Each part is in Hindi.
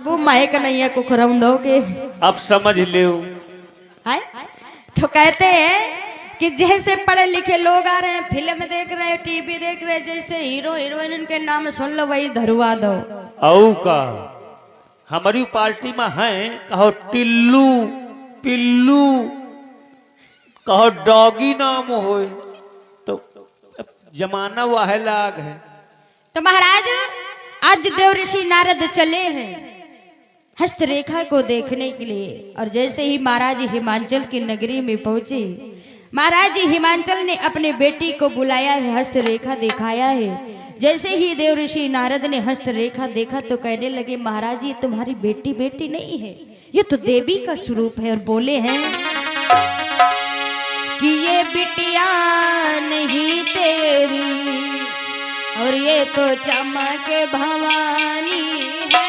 खुशबू माए कन्हैया को खुरम दो के अब समझ ले। है तो कहते हैं कि जैसे पढ़े लिखे लोग आ रहे हैं, फिल्म देख रहे हैं, टीवी देख रहे हैं, जैसे हीरो हीरोइन के नाम सुन लो वही धरुआ दो। औ का हमारी पार्टी में है, कहो टिल्लू पिल्लू, कहो डॉगी नाम हो, तो जमाना वह लाग है। तो महाराज आज देव ऋषि नारद चले हैं हस्तरेखा को देखने के लिए, और जैसे ही महाराज हिमाचल की नगरी में पहुंचे, महाराज हिमाचल ने अपने बेटी को बुलाया है, हस्तरेखा दिखाया है। जैसे ही देव ऋषि नारद ने हस्तरेखा देखा तो कहने लगे, महाराज ये तुम्हारी बेटी बेटी नहीं है, ये तो देवी का स्वरूप है। और बोले हैं कि ये बिटिया नहीं तेरी, और ये तो चमक भवानी है।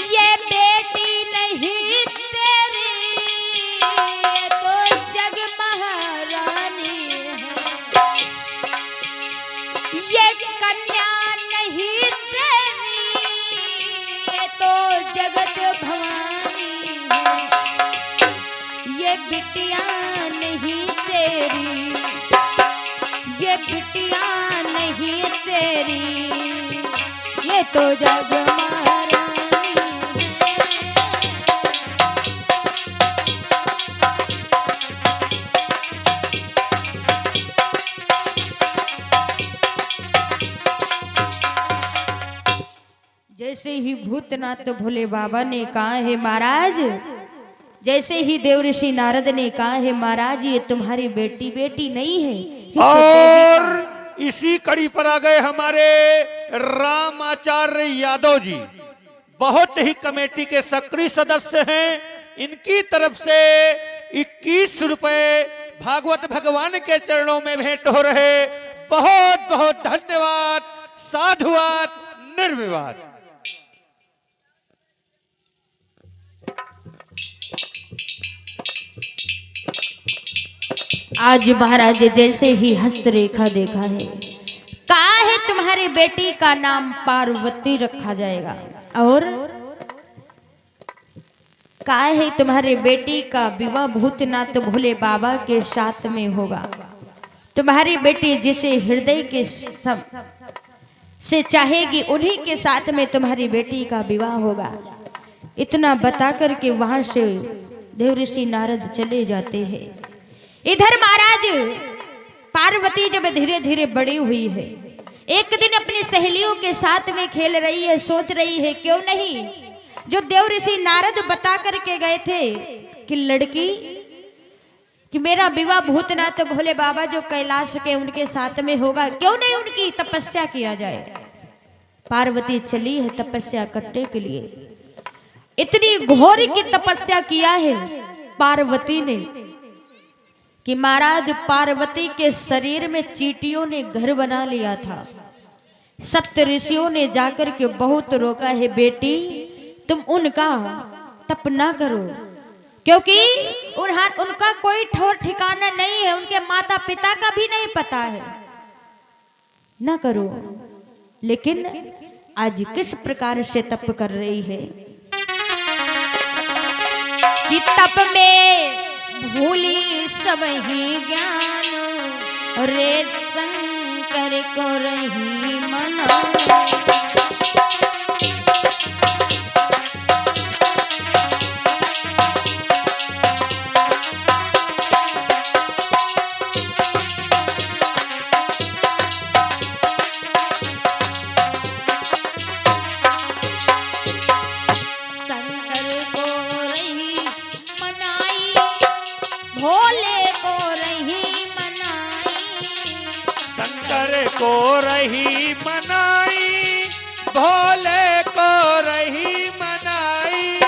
ये बेटी नहीं तेरी, ये तो जग महारानी है। ये कन्या नहीं तेरी, ये तो जगत भवानी है। ये बिटिया नहीं तेरी, ये बिटिया नहीं तेरी, ये तो जग महारानी है। जैसे ही भूतनाथ भोले बाबा ने कहा है महाराज, जैसे ही देव ऋषि नारद ने कहा है महाराज ये तुम्हारी बेटी बेटी नहीं है, ये तो देवी का। और इसी कड़ी पर आ गए हमारे रामाचार्य यादव जी, बहुत ही कमेटी के सक्रिय सदस्य हैं। इनकी तरफ से 21 रुपए भागवत भगवान के चरणों में भेंट हो रहे। बहुत बहुत धन्यवाद, साधुवाद, निर्विवाद। आज महाराज जैसे ही हस्तरेखा देखा है, कहा है तुम्हारी बेटी का नाम पार्वती रखा जाएगा, और कहा है तुम्हारे बेटी का विवाह भूतनाथ भोले बाबा के साथ में होगा। तुम्हारी बेटी जिसे हृदय के से चाहेगी उन्हीं के साथ में तुम्हारी बेटी का विवाह होगा। इतना बता करके वहां से देव ऋषि नारद चले जाते हैं। इधर महाराज पार्वती जब धीरे धीरे बड़ी हुई है, एक दिन अपनी सहेलियों के साथ में खेल रही है, सोच रही है क्यों नहीं जो देव ऋषि नारद बता करके गए थे कि लड़की कि मेरा विवाह भूतनाथ भोले बाबा जो कैलाश के उनके साथ में होगा, क्यों नहीं उनकी तपस्या किया जाए। पार्वती चली है तपस्या करने के लिए। इतनी घोर की तपस्या किया है पार्वती ने कि महाराज पार्वती के शरीर में चींटियों ने घर बना लिया था। सप्त ऋषियों ने जाकर के बहुत रोका है, बेटी तुम उनका तप ना करो, क्योंकि उनका कोई ठौर ठिकाना नहीं है, उनके माता पिता का भी नहीं पता है, ना करो। लेकिन आज किस प्रकार से तप कर रही है कि तप में भूली सब ही ज्ञान, रे शंकर को रही मना। को रही मनाई, भोले को रही मनाई।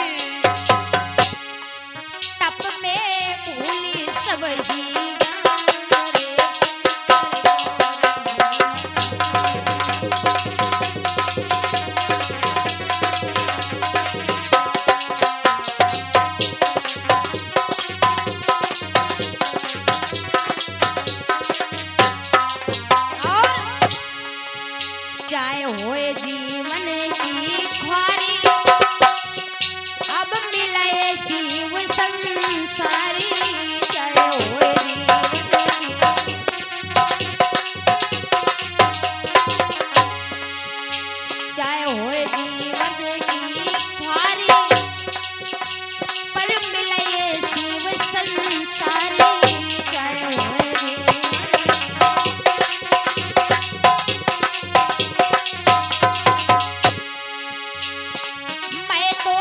तप में भूली सब ही मिलाए शिव संसारी जय होए चाहे होए जीवन की ख्वारी पर मिलाए शिव संसारी जय होए मैं तो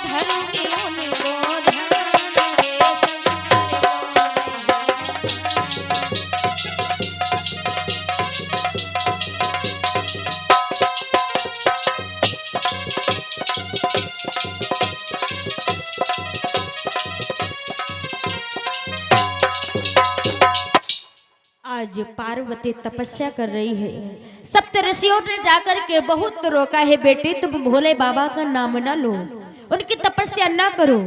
धरूंगी उनको धन रे शंकर आज पार्वती तपस्या कर रही है। सप्त ऋषियों ने जाकर के बहुत रोका है, बेटी तुम भोले बाबा का नाम ना लो, उनकी तपस्या ना करो।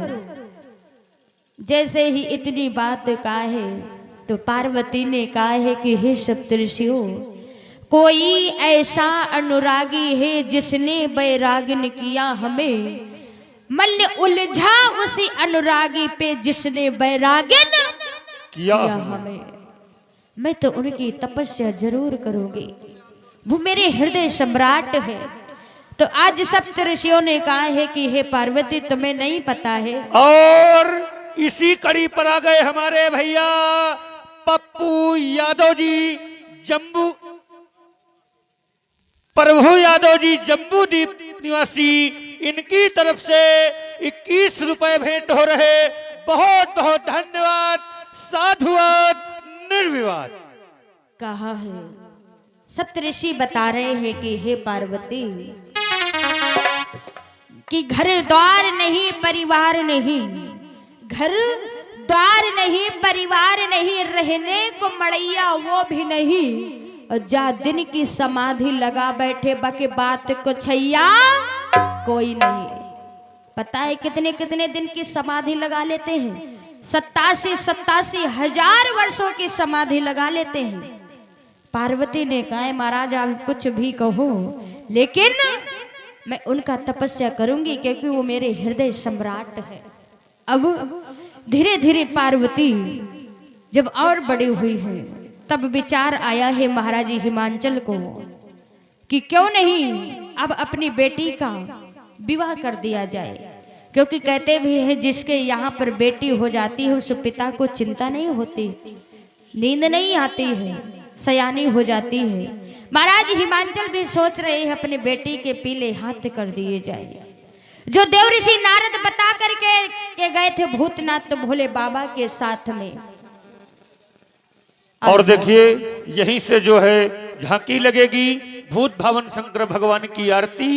जैसे ही इतनी बात कहा है तो पार्वती ने कहा है कि हे सप्त ऋषियों, कोई ऐसा अनुरागी है जिसने वैरागन किया हमें, मन उलझा उसी अनुरागी पे जिसने वैरागन किया हमें। मैं तो उनकी तपस्या जरूर करूंगी, वो मेरे हृदय सम्राट है। तो आज सप्त ऋषियों ने कहा है कि हे पार्वती तुम्हें नहीं पता है। और इसी कड़ी पर आ गए हमारे भैया पप्पू यादव जी जम्बू, प्रभु यादव जी जम्बू द्वीप निवासी, इनकी तरफ से 21 रुपए भेंट हो रहे। बहुत बहुत धन्यवाद, साधुवाद, निर्विवाद। कहा है सप्तऋषि बता रहे हैं कि हे पार्वती कि घर द्वार नहीं परिवार नहीं, घर द्वार नहीं परिवार नहीं, रहने को मड़ैया वो भी नहीं, और जा दिन की समाधि लगा बैठे बाकी बात को छैया कोई नहीं। पता है कितने कितने दिन की समाधि लगा लेते हैं? 87 हजार वर्षों की समाधि लगा लेते हैं। पार्वती ने कहा महाराज आप कुछ भी कहो, लेकिन मैं उनका तपस्या करूंगी क्योंकि वो मेरे हृदय सम्राट है। अब धीरे धीरे पार्वती जब और बड़ी हुई है तब विचार आया है महाराज हिमांचल को कि क्यों नहीं अब अपनी बेटी का विवाह कर दिया जाए, क्योंकि कहते भी हैं जिसके यहाँ पर बेटी हो जाती है उस पिता को चिंता नहीं होती, नींद नहीं आती है, सयानी हो जाती है। महाराज हिमांचल भी सोच रहे हैं अपने बेटी के पीले हाथ कर दिए जाए। जो देव ऋषि नारद बता करके गए थे भूतनाथ भोले बाबा के साथ में। और देखिए यहीं से जो है झांकी लगेगी भूत भावन शंकर भगवान की आरती।